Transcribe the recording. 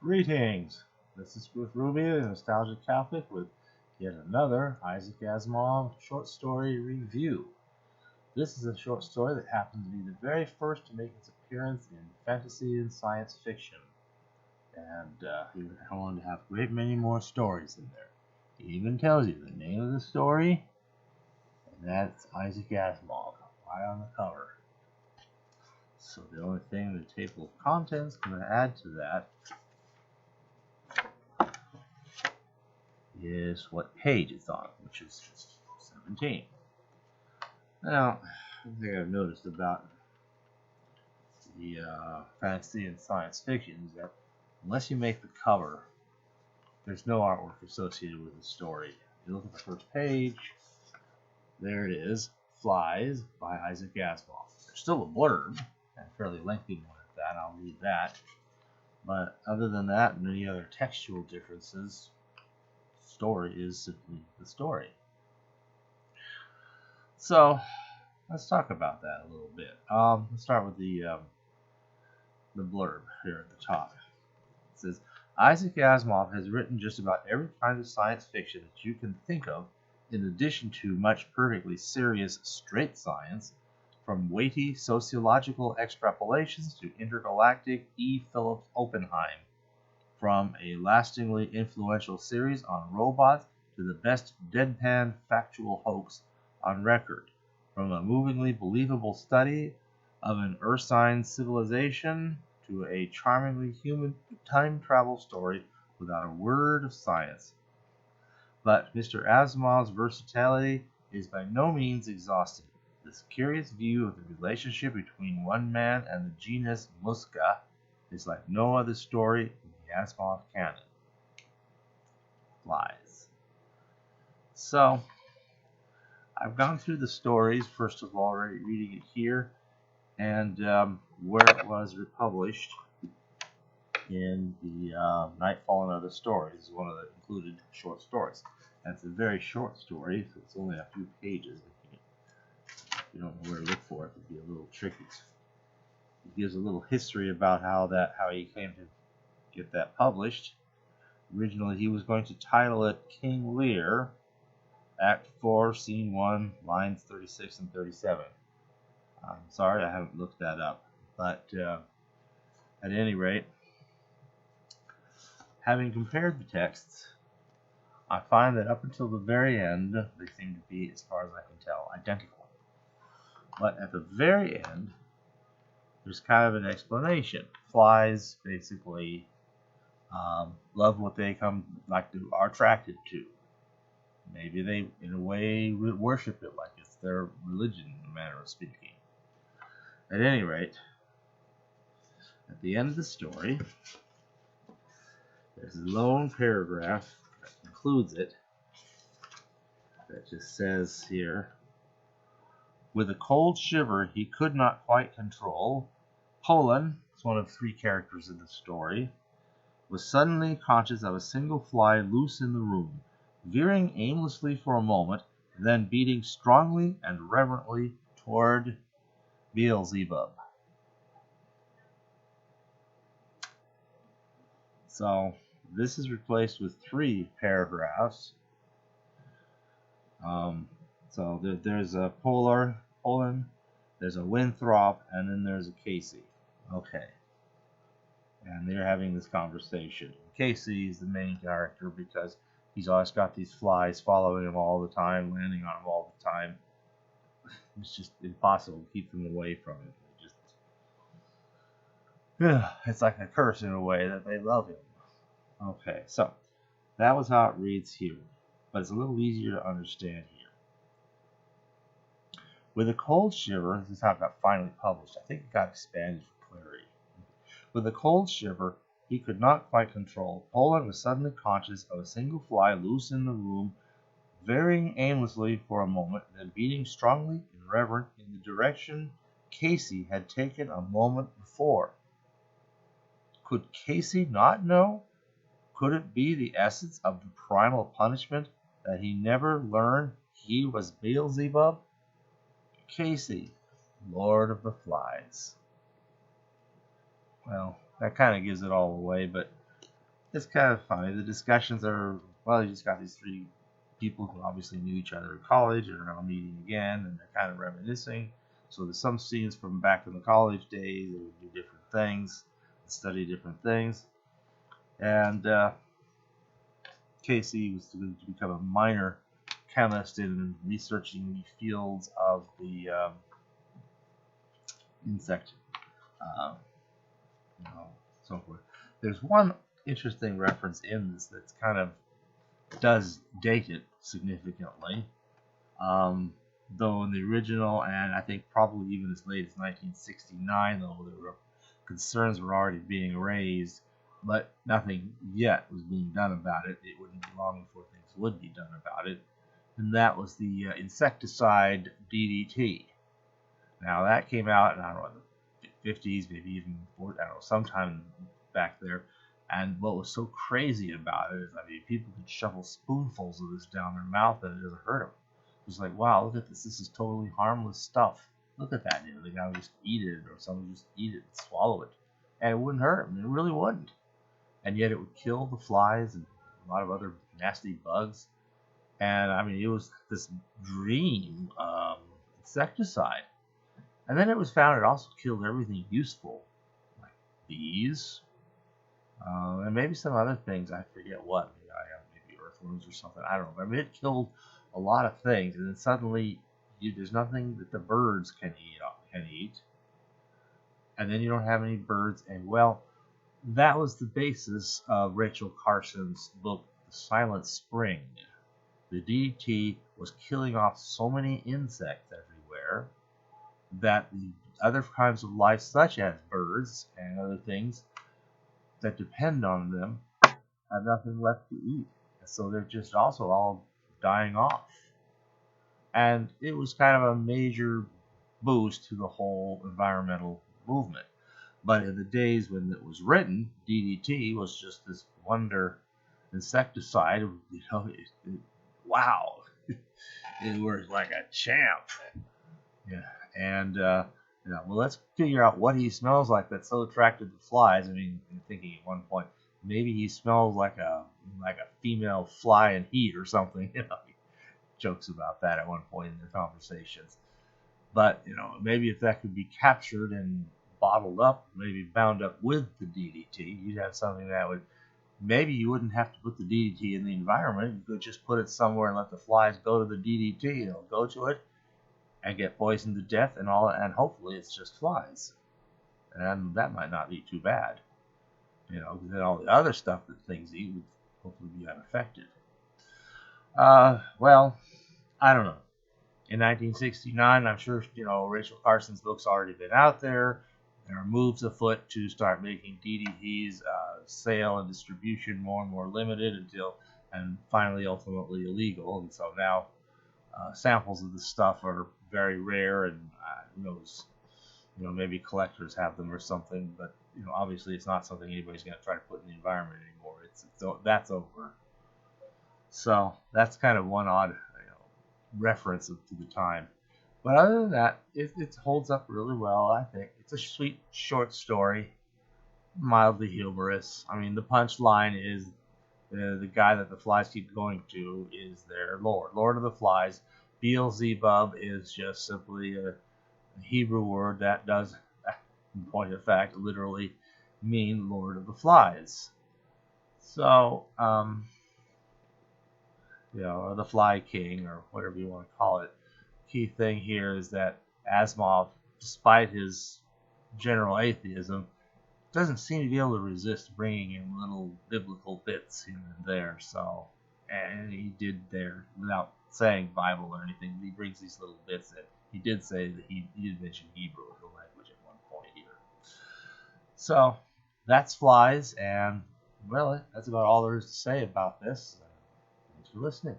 Greetings! This is Ruth Ruby, a nostalgic Catholic, with yet another Isaac Asimov short story review. This is a short story that happens to be the very first to make its appearance in fantasy and science fiction. And he went on to have a great many more stories in there. He even tells you the name of the story, and that's Isaac Asimov, right on the cover. So the only thing the table of contents going to add to that is what page it's on, which is 17. Now, one thing I've noticed about the fantasy and science fiction is that unless you make the cover, there's no artwork associated with the story. If you look at the first page, there it is, Flies by Isaac Asimov. There's still a blurb, and a fairly lengthy one at that, I'll read that. But other than that, and any other textual differences, the story is simply the story. So, let's talk about that a little bit. Let's start with the blurb here at the top. It says, Isaac Asimov has written just about every kind of science fiction that you can think of, in addition to much perfectly serious straight science, from weighty sociological extrapolations to intergalactic E. Phillips Oppenheim, from a lastingly influential series on robots to the best deadpan factual hoax on record, from a movingly believable study of an ursine civilization to a charmingly human time travel story without a word of science. But Mr. Asimov's versatility is by no means exhaustive. This curious view of the relationship between one man and the genus Musca is like no other story in the Asimov canon. Flies. So, I've gone through the stories, first of all, already reading it here, and where it was republished in the Nightfall and Other Stories, one of the included short stories. And it's a very short story, so it's only a few pages. If you don't know where to look for it, it'd be a little tricky. It gives a little history about how he came to get that published. Originally, he was going to title it King Lear, Act 4, Scene 1, lines 36 and 37. I'm sorry, I haven't looked that up. But at any rate, having compared the texts, I find that up until the very end, they seem to be, as far as I can tell, identical. But at the very end, there's kind of an explanation. Flies basically love what they are attracted to. Maybe they, in a way, worship it like it's their religion, in a manner of speaking. At any rate, at the end of the story, there's a lone paragraph that concludes it that just says here, with a cold shiver he could not quite control, Poland, one of three characters in the story, was suddenly conscious of a single fly loose in the room, veering aimlessly for a moment, then beating strongly and reverently toward Beelzebub. So this is replaced with 3 paragraphs. So there's a Poland, there's a Winthrop, and then there's a Casey. Okay. And they're having this conversation. Casey is the main character because he's always got these flies following him all the time, landing on him all the time. It's just impossible to keep them away from him. It's like a curse in a way that they love him. Okay, so that was how it reads here, but it's a little easier to understand here. With a cold shiver, this is how it got finally published. I think it got expanded for clarity. With a cold shiver he could not quite control, Poland was suddenly conscious of a single fly loose in the room, veering aimlessly for a moment, then beating strongly and reverent in the direction Casey had taken a moment before. Could Casey not know? Could it be the essence of the primal punishment that he never learned he was Beelzebub? Casey, Lord of the Flies. Well, that kind of gives it all away, but it's kind of funny. The discussions are, well, you just got these three people who obviously knew each other in college and are now meeting again, and they're kind of reminiscing. So there's some scenes from back in the college days. They would do different things, study different things, and Casey was going to become a minor chemist in researching the fields of the insect, uh, you know, so forth. There's one interesting reference in this that's kind of does date it significantly, though in the original, and I think probably even as late as 1969, though concerns were already being raised, but nothing yet was being done about it. It wouldn't be long before things would be done about it, and that was the insecticide DDT. Now that came out in, I don't know, the 50s, maybe even I don't know, sometime back there. And what was so crazy about it is, I mean, people could shovel spoonfuls of this down their mouth and it doesn't hurt them. It was like, wow, look at this. This is totally harmless stuff. Look at that. The guy would just eat it, or someone would just eat it and swallow it. And it wouldn't hurt him. It really wouldn't. And yet it would kill the flies and a lot of other nasty bugs. And I mean, it was this dream insecticide. And then it was found it also killed everything useful, like bees, and maybe some other things. I forget what. Maybe earthworms or something. I don't know. I mean, it killed a lot of things, and then suddenly there's nothing that the birds can eat, and then you don't have any birds. And well, that was the basis of Rachel Carson's book, The Silent Spring. The DDT was killing off so many insects everywhere that the other kinds of life, such as birds and other things that depend on them, have nothing left to eat. So they're just also all dying off. And it was kind of a major boost to the whole environmental movement. But in the days when it was written, DDT was just this wonder insecticide. Wow, it was like a champ. Yeah, and well, let's figure out what he smells like that's so attractive to flies. I mean, I'm thinking at one point maybe he smells like a female fly in heat or something. He jokes about that at one point in their conversations. But maybe if that could be captured and bottled up, maybe bound up with the DDT, you'd have something that would. Maybe you wouldn't have to put the DDT in the environment. You could just put it somewhere and let the flies go to the DDT. They'll go to it and get poisoned to death, and hopefully it's just flies, and that might not be too bad, because then all the other stuff that things eat would hopefully be unaffected. Well, I don't know. In 1969, I'm sure Rachel Carson's book's already been out there. There are moves afoot to start making DDT's sale and distribution more and more limited and finally ultimately illegal. And so now samples of this stuff are very rare, and who knows, maybe collectors have them or something. But obviously, it's not something anybody's going to try to put in the environment anymore. That's over. So that's kind of one odd reference to the time. But other than that, it holds up really well. I think it's a sweet short story, mildly humorous. I mean, the punchline is the guy that the flies keep going to is their Lord of the Flies. Beelzebub is just simply a Hebrew word that does, in point of fact, literally mean Lord of the Flies. So, or the Fly King, or whatever you want to call it. Key thing here is that Asimov, despite his general atheism, doesn't seem to be able to resist bringing in little biblical bits here and there. So, and he did there without saying Bible or anything. He brings these little bits in. He did say that he did mention Hebrew as a language at one point here. So that's flies, and really, that's about all there is to say about this. Thanks for listening.